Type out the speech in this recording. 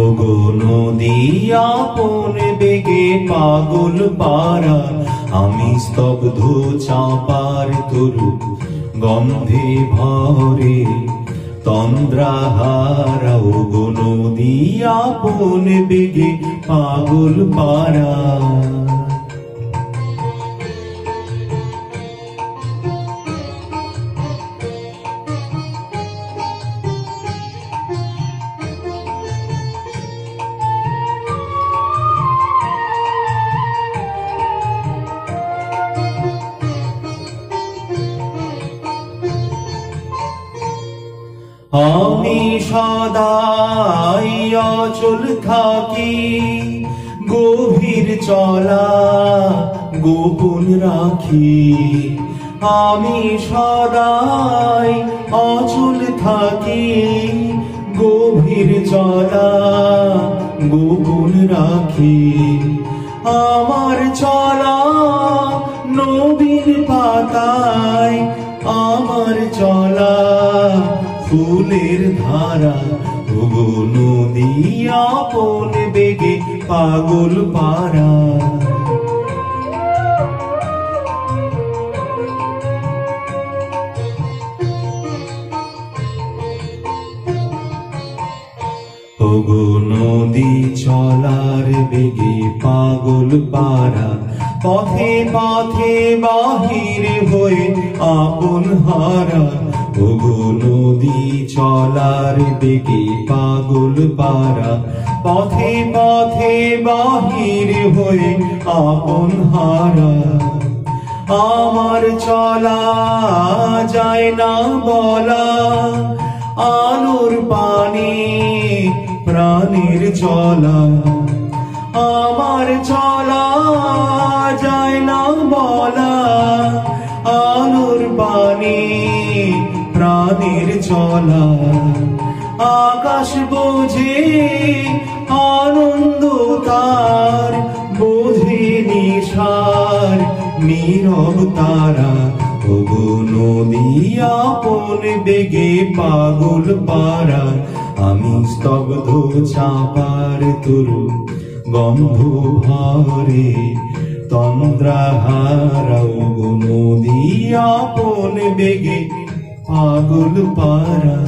ওগো নদী আপন বেগে পাগল পারা, আমি স্তব্ধ চাঁপার তরু গন্ধে ভরে তন্দ্রাহারা। ওগো নদী আপন বেগে পাগল পারা। আমি সদাই অচল থাকি, গভীর চলা গোপন রাখি। আমি সদাই অচল থাকি, গভীর চলা গোপন রাখি। আমার চলা নবীর পাতায়, আমার চলা ফুলের ধারা। ওগো নদী আপন বেগে পাগল পারা। ওগো নদী চলার বেগে পাগল পারা। পথে পথে বাহির হয়ে আপন হারা। ওগো নদী চলার বেগে পাগল পারা। পথে পথে বাহির হয়ে আপন হারা। আমার চলা যায় না বলা, আলোর পানি প্রাণের চলা। আমার চলা যায় না বলা, আলোর পানি প্রাণের চলা। আকাশ বোঝে আনন্দ তার, বোঝে নিশার নীরব তারা। ওগো নদী আপন বেগে পাগল পারা। আমি স্তব্ধ চাঁপার তরু গন্ধ ভরে তন্দ্রাহারা। ওগো নদী আপন বেগে পাগল পারা।